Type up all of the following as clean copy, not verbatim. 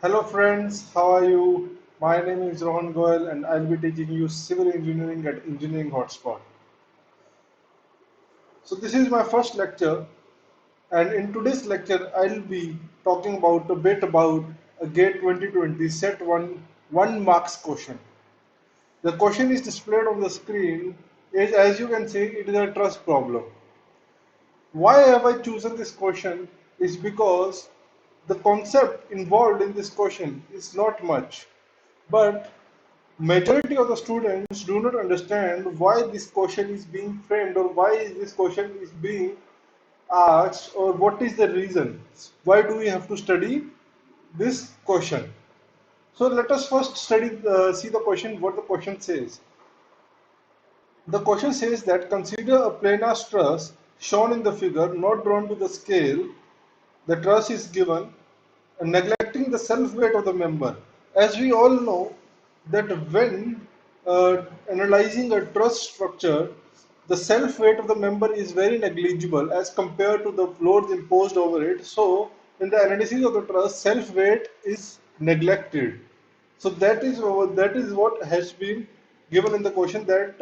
Hello friends, how are you? My name is Rohan Goyal and I'll be teaching you civil engineering at Engineering Hotspot. So this is my first lecture and in today's lecture I'll be talking about a bit about a GATE 2020 set 1 marks question. The question is displayed on the screen is, as you can see, it is a truss problem. Why have I chosen this question is because the concept involved in this question is not much, but majority of the students do not understand why this question is being framed or why this question is being asked or what is the reason. Why do we have to study this question? So let us first see the question, what the question says. The question says that consider a planar truss shown in the figure, not drawn to the scale. The truss is given, neglecting the self-weight of the member. As we all know that when analyzing a truss structure, the self-weight of the member is very negligible as compared to the loads imposed over it. So in the analysis of the truss, self-weight is neglected. So that is what has been given in the question, that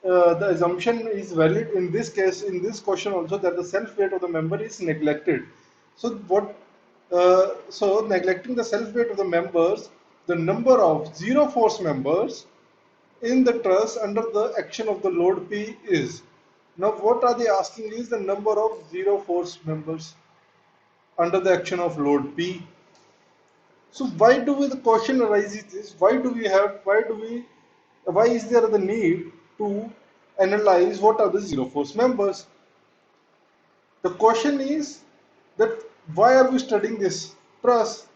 the assumption is valid in this case, in this question also, that the self weight of the member is neglected. So neglecting the self weight of the members, the number of zero force members in the truss under the action of the load P is. Now what are they asking is the number of zero force members under the action of load P. So why do we, the question arises is, why is there the need to analyze what are the zero force members? The question is that why are we studying this truss?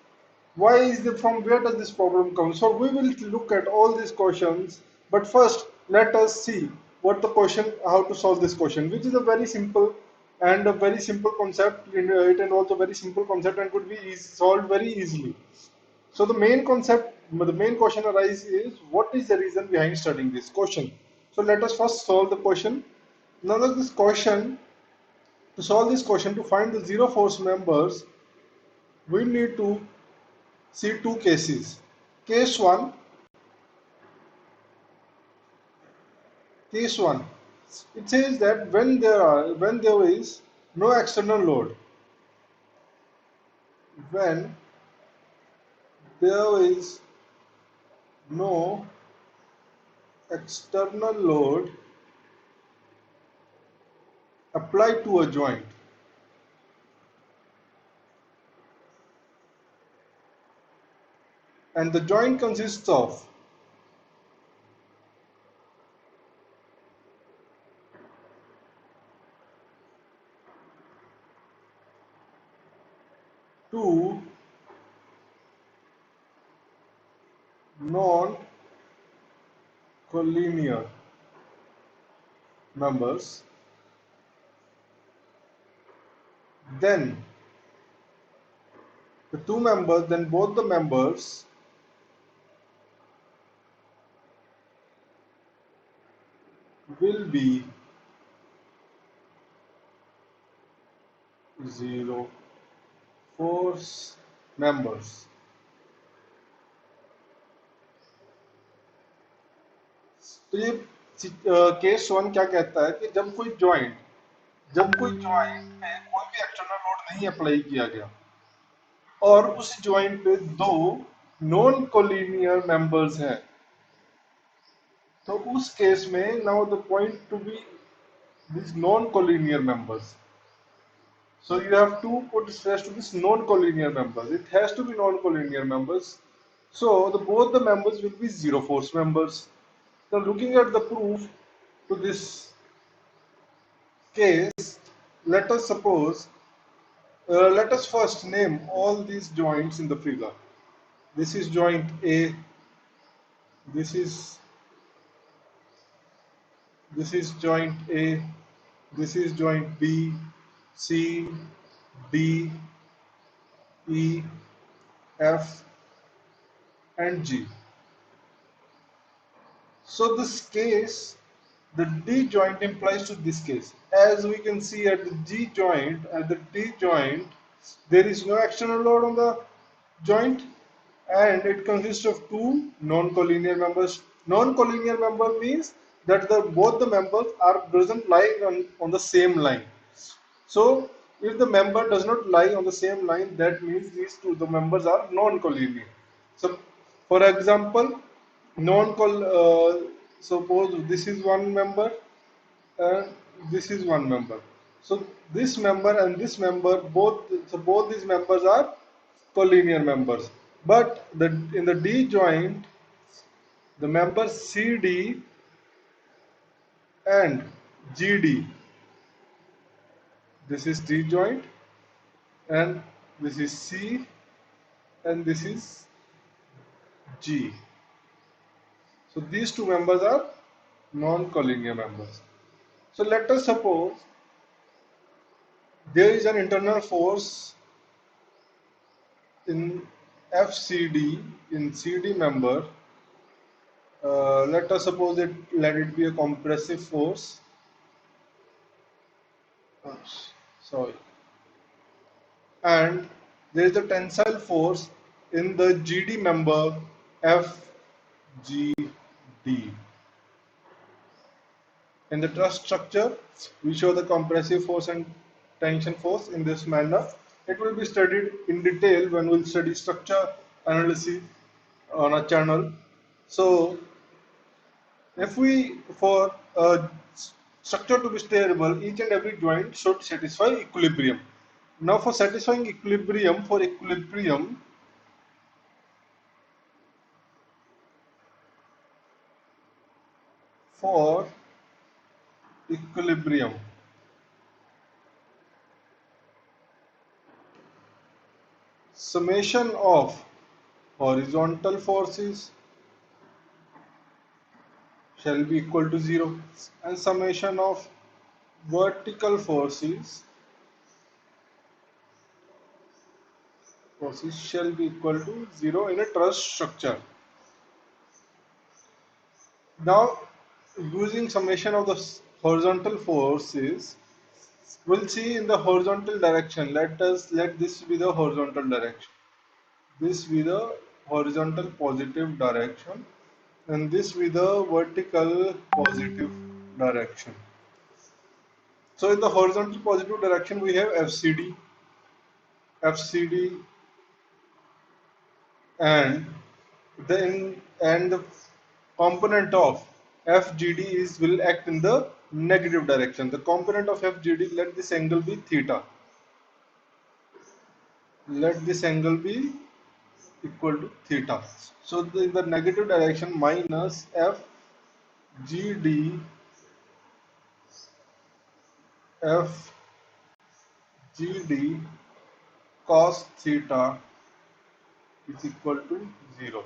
Why is the, from where does this problem come? So we will look at all these questions, but first let us see what the question, how to solve this question, which is a very simple and a very simple concept. It involves a very simple concept and could be solved very easily. So the main question arises is, what is the reason behind studying this question? So let us first solve the question. Now this question, to solve this question, to find the zero force members, we need to see two cases. Case 1, case 1, it says that when there is no external load, when there is no external load applied to a joint, and the joint consists of two non-collinear members, then both the members will be zero force members. तो ये case 1 क्या कहता है कि जब कोई joint पे कोई भी एक्सटर्नल लोड नहीं अप्लाई किया गया और उस जॉइंट पे दो नॉन कोलिनियर मेंबर्स हैं, तो उस केस में now the point to be these non-collinear members. So you have to put stress to this non-collinear members. It has to be non-collinear members. So both the members will be zero force members. Now looking at the proof to this case, let us suppose, let us first name all these joints in the figure. This is joint A, this is joint A, this is joint B, C, D, E, F, and G. So this case, the D joint implies to this case. As we can see at the D joint, there is no external load on the joint, and it consists of two non-collinear members. Non-collinear member means that both the members are doesn't lie on the same line. So if the member does not lie on the same line, that means these two the members are non-collinear. So for example, suppose this is one member and this is one member. So this member and this member both these members are collinear members. But in the D joint, the members CD and GD, this is D joint and this is C and this is G. So these two members are non-collinear members. So let us suppose there is an internal force in FCD in CD member. Let us suppose let it be a compressive force. Sorry. And there is a tensile force in the GD member FGD. In the truss structure, we show the compressive force and tension force in this manner. It will be studied in detail when we'll study structure analysis on a channel. So, if we, for a structure to be stable, each and every joint should satisfy equilibrium. Now, for satisfying equilibrium, for equilibrium, summation of horizontal forces shall be equal to 0 and summation of vertical forces shall be equal to 0 in a truss structure. Now, using summation of the horizontal forces, we'll see in the horizontal direction. Let this be the horizontal direction. This be the horizontal positive direction, and this be the vertical positive direction. So in the horizontal positive direction, we have FCD, and the component of FGD is will act in the negative direction. The component of FGD, let this angle be theta. Let this angle be equal to theta. So in the negative direction, minus FGD FGD cos theta is equal to 0.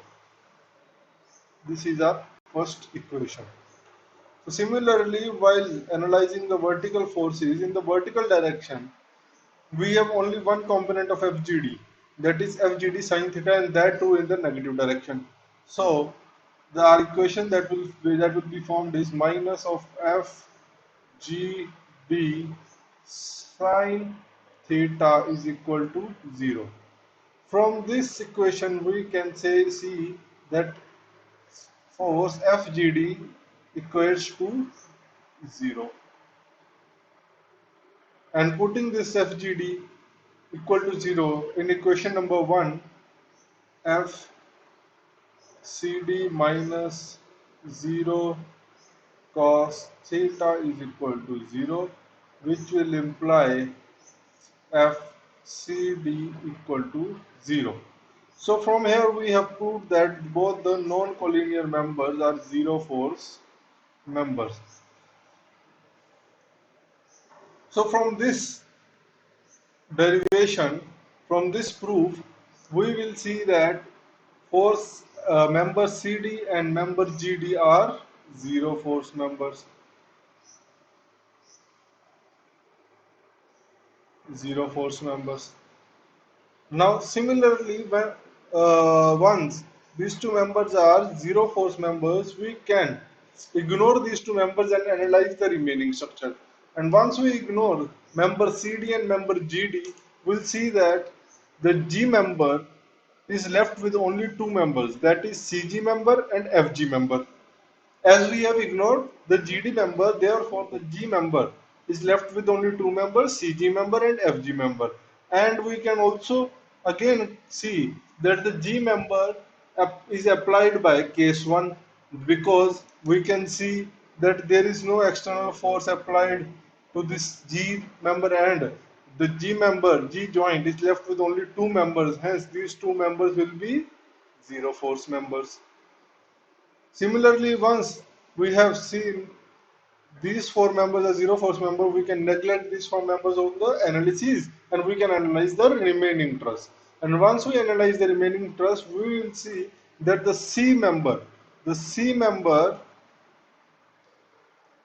This is our first equation. So similarly, while analyzing the vertical forces in the vertical direction, we have only one component of FGD, that is FGD sin theta, and that too in the negative direction. So our equation that will be formed is minus of FGD sin theta is equal to 0. From this equation, we can see that force FGD equates to 0. And putting this FGD equal to 0 in equation number 1, FCD minus 0 cos theta is equal to 0, which will imply FCD equal to 0. So from here we have proved that both the non-collinear members are zero force members. So from this derivation, from this proof, we will see that force member CD and member GD are zero force members. Zero force members. Now, similarly, when once these two members are zero force members, we can ignore these two members and analyze the remaining structure. And once we ignore member CD and member GD, we'll see that the G member is left with only two members, that is CG member and FG member. As we have ignored the GD member, therefore the G member is left with only two members, CG member and FG member. And we can also again see that the G member is applied by case 1, because we can see that there is no external force applied to this G member, and the G member, G joint is left with only two members, hence these two members will be zero force members. Similarly, once we have seen these four members as zero force member, we can neglect these four members of the analysis and we can analyze the remaining truss. And once we analyze the remaining truss, we will see that the C member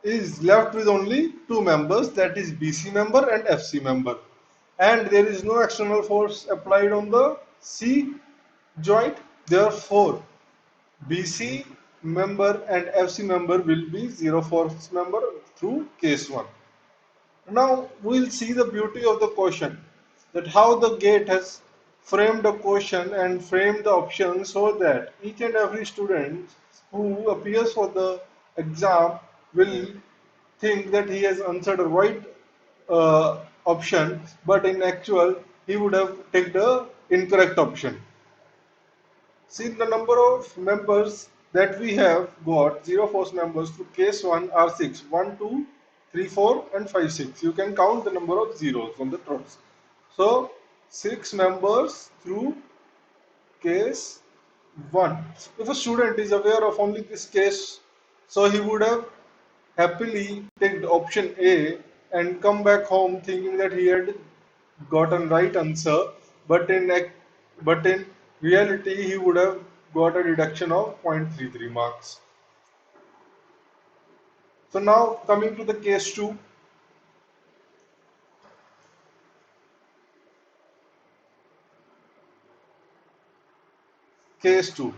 is left with only two members, that is BC member and FC member. And there is no external force applied on the C joint, therefore BC member and FC member will be zero force member through case 1. Now we'll see the beauty of the question, that how the gate has framed a question and framed the option so that each and every student who appears for the exam will think that he has answered a right option, but in actual he would have taken the incorrect option. See, the number of members that we have got, zero force members through case 1 are 6. 1, 2, 3, 4 and 5, 6. You can count the number of zeros on the truss. So, 6 members through case 1. If a student is aware of only this case, so he would have happily taken option A and come back home thinking that he had gotten right answer, but in reality he would have got a deduction of 0.33 marks. So now coming to the case 2. Case 2.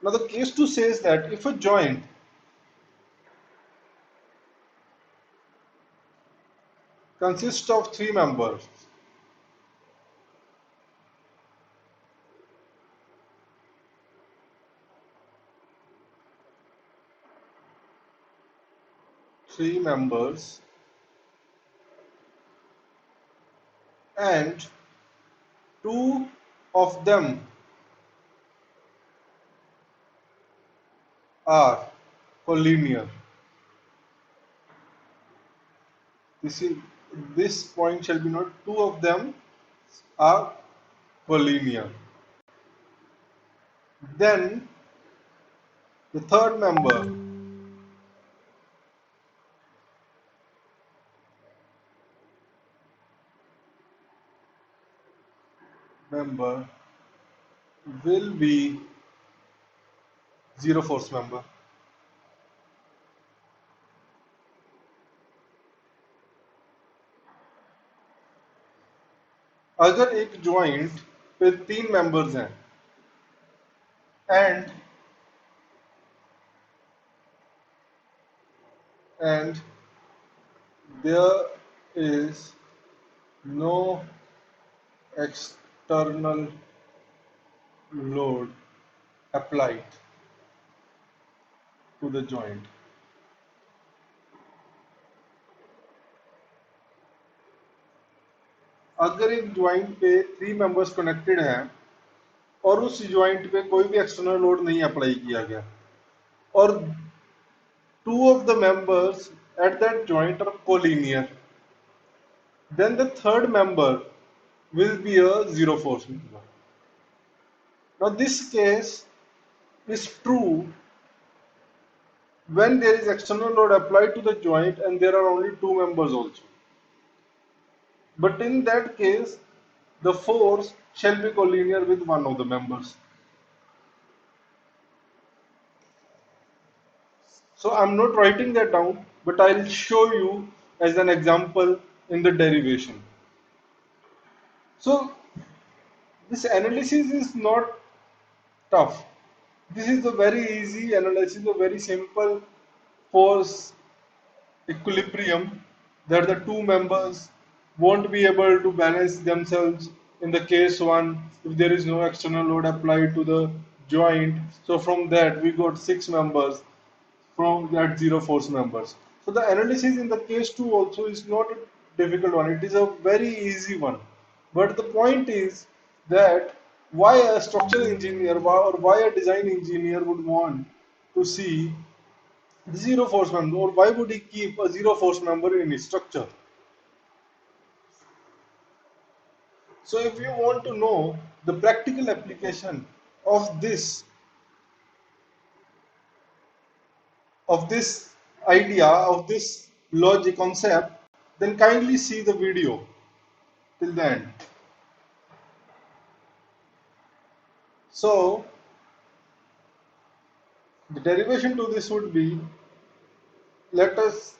Now the case 2 says that if a joint consists of three members, three members and two of them are collinear. This is, this point shall be noted, two of them are collinear. Then the third member will be zero force member. अगर एक joint पे तीन members हैं and and there is no external load applied to the joint, अगर एक joint पे three members connected हैं और उस ज्वाइंट पे कोई भी एक्सटर्नल लोड नहीं अप्लाई किया गया और two of the members at that joint are collinear, then the third member will be a zero force member. Now this case is true when there is external load applied to the joint and there are only two members also. But in that case, the force shall be collinear with one of the members. So I'm not writing that down, but I'll show you as an example in the derivation. So this analysis is not tough. This is a very easy analysis, a very simple force equilibrium that the two members won't be able to balance themselves in the case 1 if there is no external load applied to the joint. So from that we got 6 members from that 0 force members. So the analysis in the case 2 also is not a difficult one, it is a very easy one. But the point is that why a structural engineer or why a design engineer would want to see the 0 force member, or why would he keep a 0 force member in his structure? So if you want to know the practical application of this idea, of this logic concept, then kindly see the video till the end. So the derivation to this would be, let us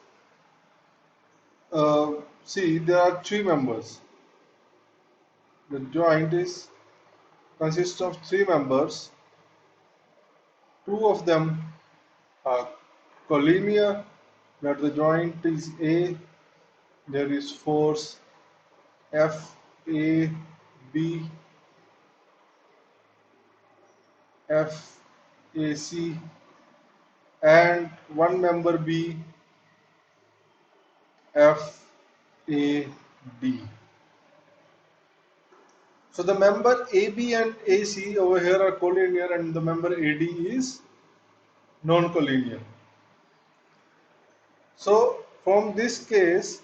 see, there are three members. The joint is consists of three members. Two of them are collinear, that the joint is A, there is force F A B F A C, and one member B F A D. So the member AB and AC over here are collinear, and the member AD is non-collinear. So from this case,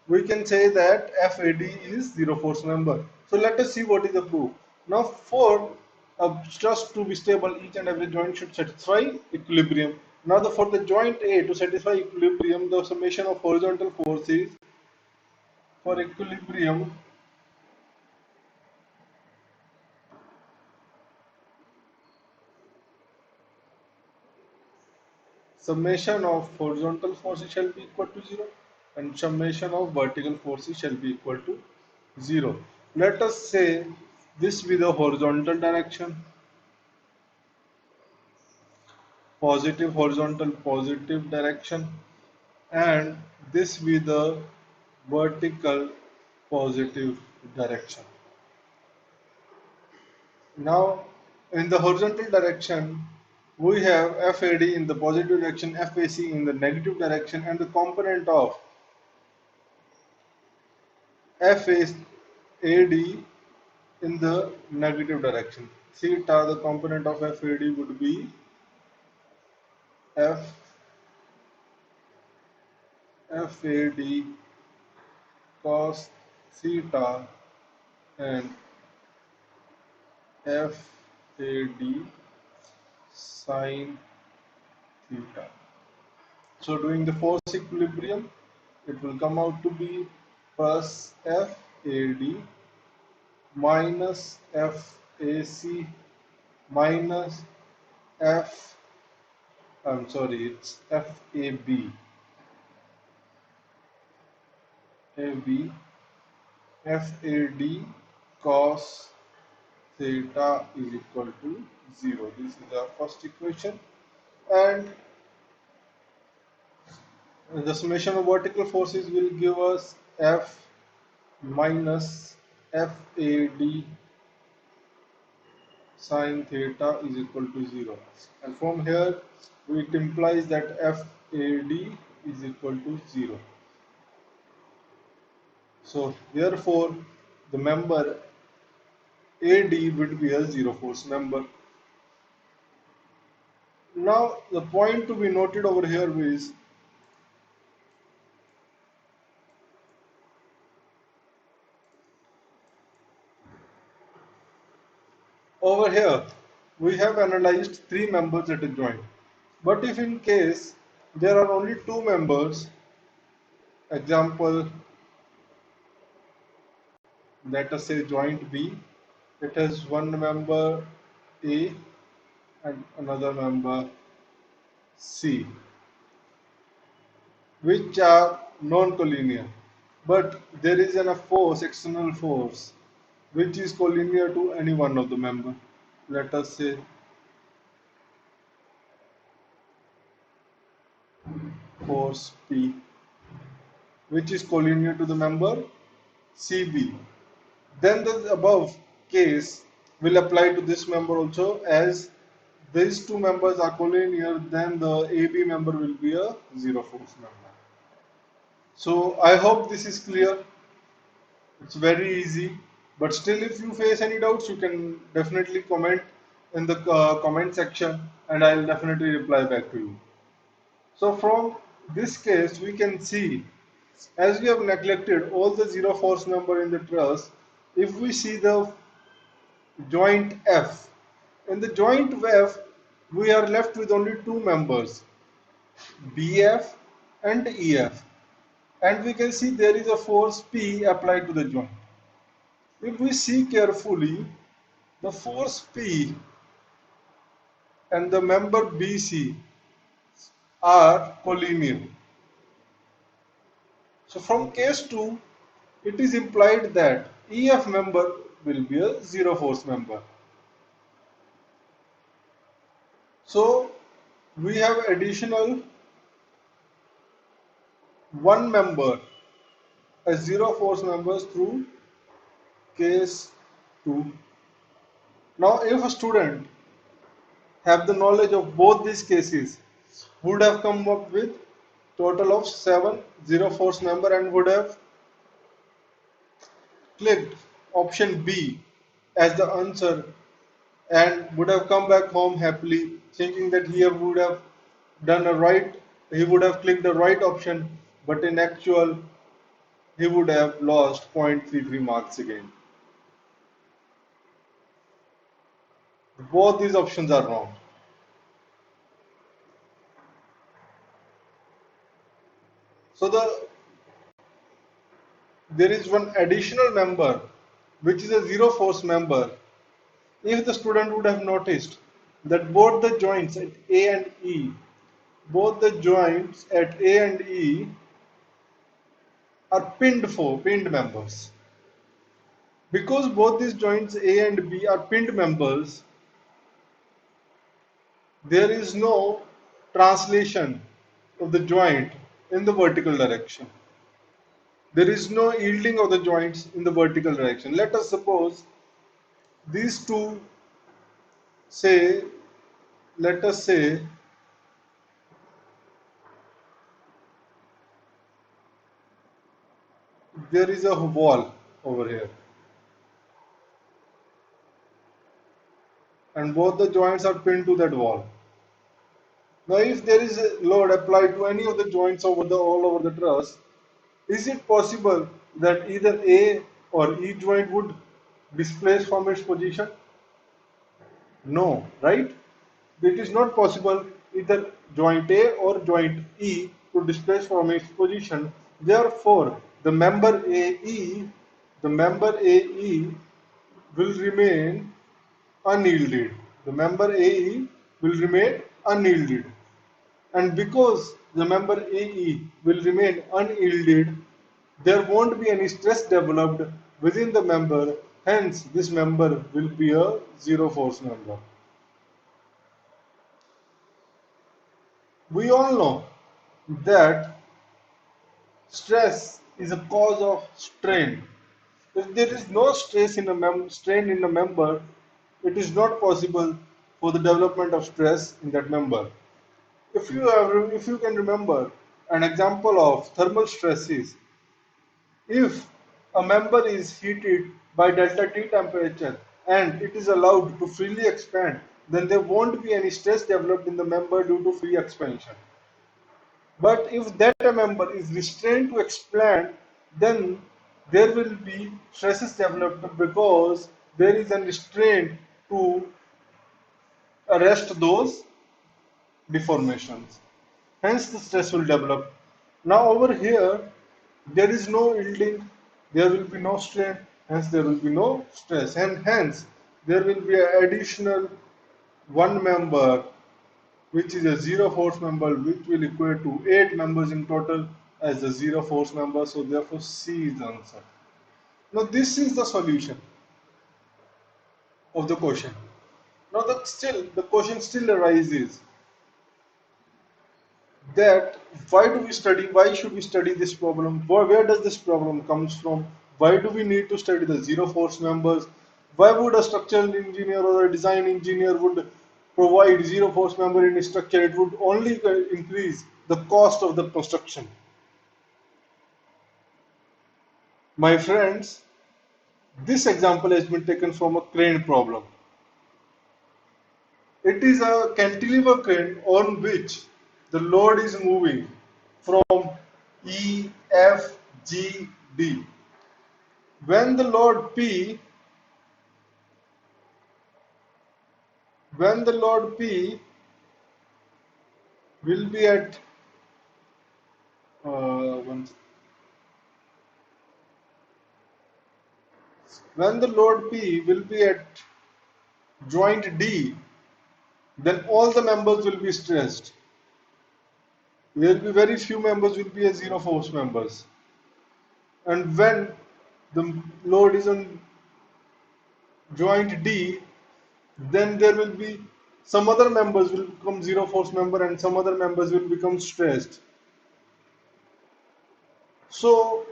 we can say that FAD is zero force member. So let us see what is the proof. Now for a stress to be stable, each and every joint should satisfy equilibrium. Now for the joint A to satisfy equilibrium, the summation of horizontal forces for equilibrium summation of horizontal forces shall be equal to 0, and summation of vertical forces shall be equal to 0. Let us say this with the horizontal direction, positive horizontal positive direction, and this with the vertical positive direction. Now in the horizontal direction we have FAD in the positive direction, FAC in the negative direction, and the component of FAD in the negative direction. Theta, the component of FAD would be F FAD cos theta and FAD sin theta. So doing the force equilibrium, it will come out to be plus FAD minus FAC minus F, I'm sorry, it's FAB, AB, FAD cos theta is equal to 0. This is our first equation. And the summation of vertical forces will give us F minus FAD sin theta is equal to 0. And from here, it implies that FAD is equal to 0. So therefore, the member AD would be a zero force member. Now the point to be noted over here is, over here we have analyzed three members at a joint. But if in case there are only two members, example, let us say joint B, it has one member A and another member C, which are non-collinear. But there is a force, external force, which is collinear to any one of the member. Let us say force P, which is collinear to the member CB. Then the above case will apply to this member also, as these two members are collinear, then the AB member will be a zero force member. So I hope this is clear. It's very easy, but still if you face any doubts, you can definitely comment in the comment section and I'll definitely reply back to you. So from this case, we can see, as we have neglected all the zero force member in the truss, if we see the joint F, in the joint F, we are left with only two members, BF and EF. And we can see there is a force P applied to the joint. If we see carefully, the force P and the member BC are collinear. So from case 2, it is implied that EF member will be a zero force member. So we have additional one member as zero force members through case 2. Now if a student have the knowledge of both these cases, would have come up with total of 7 zero force member and would have clicked option B as the answer and would have come back home happily thinking that he would have done a right, he would have clicked the right option, but in actual he would have lost 0.33 marks again. Both these options are wrong. So there is one additional member which is a zero force member. If the student would have noticed that both the joints at A and E, both the joints at A and E are pinned members. Because both these joints A and B are pinned members, there is no translation of the joint in the vertical direction. There is no yielding of the joints in the vertical direction. Let us suppose these two say, let us say there is a wall over here and both the joints are pinned to that wall. Now if there is a load applied to any of the joints all over the truss, is it possible that either A or E joint would displace from its position? No, right? It is not possible either joint A or joint E to displace from its position. Therefore, the member AE will remain unyielded. The member AE will remain unyielded. And because the member AE will remain unyielded, there won't be any stress developed within the member, hence this member will be a zero force member. We all know that stress is a cause of strain. If there is no stress in a strain in a member, it is not possible for the development of stress in that member. If you can remember an example of thermal stress is, if a member is heated by delta T temperature and it is allowed to freely expand, then there won't be any stress developed in the member due to free expansion. But if that member is restrained to expand, then there will be stresses developed because there is a restraint to arrest those deformations. Hence the stress will develop. Now over here, there is no yielding, there will be no strain, hence there will be no stress, and hence there will be an additional one member which is a zero force member, which will equate to 8 members in total as a zero force member. So therefore C is the answer. Now this is the solution of the question. Now the question still arises that why should we study this problem? Where does this problem comes from? Why do we need to study the zero force members? Why would a structural engineer or a design engineer would provide zero force member in a structure? It would only increase the cost of the construction. My friends, this example has been taken from a crane problem. It is a cantilever crane on which the load is moving from E, F, G, D. When the load P, when the load P will be at one, when the load P will be at joint D, then all the members will be stressed. There will be very few members will be as zero force members. And when the load is on joint D, then there will be some other members will become zero force member and some other members will become stressed. So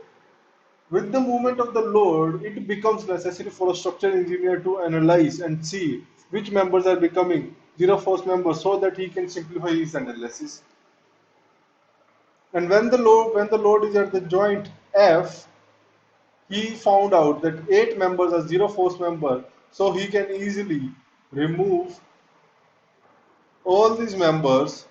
with the movement of the load, it becomes necessary for a structural engineer to analyze and see which members are becoming zero force members so that he can simplify his analysis. And when the load is at the joint F, he found out that 8 members are zero force member, so he can easily remove all these members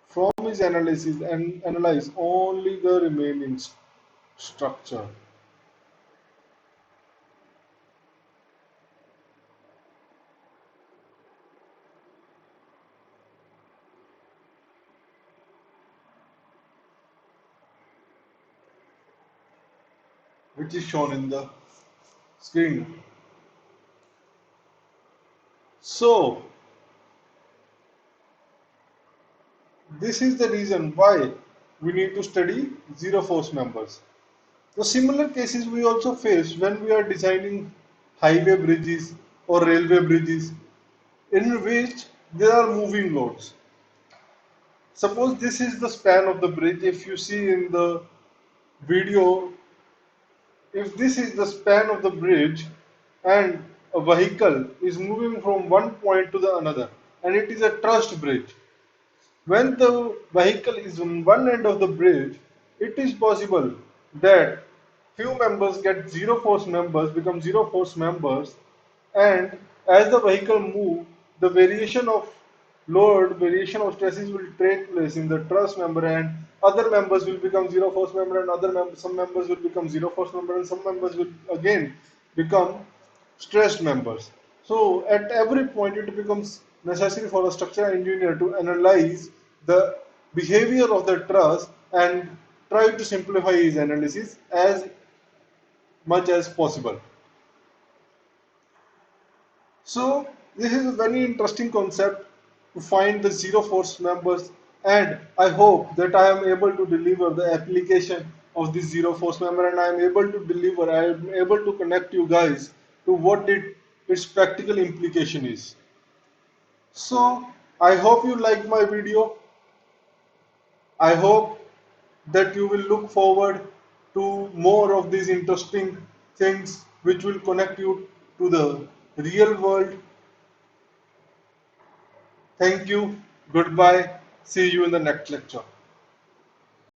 from his analysis and analyze only the remaining structure, which is shown in the screen. So this is the reason why we need to study zero force members. The similar cases we also face when we are designing highway bridges or railway bridges in which there are moving loads. Suppose this is the span of the bridge. If you see in the video, if this is the span of the bridge and a vehicle is moving from one point to the another and it is a trussed bridge, when the vehicle is on one end of the bridge, it is possible that few members get zero force members, become zero force members, and as the vehicle moves, the variation of load, variation of stresses will take place in the truss member, and other members will become zero force member, and some members will become zero force member, and some members will again become stressed members. So at every point it becomes necessary for a structural engineer to analyze the behavior of the truss and try to simplify his analysis as much as possible. So this is a very interesting concept to find the zero force members, and I hope that I am able to deliver the application of this zero force member, and I am able to deliver, I am able to connect you guys to what its practical implication is. So I hope you like my video. I hope that you will look forward to more of these interesting things which will connect you to the real world. Thank you. Goodbye. See you in the next lecture.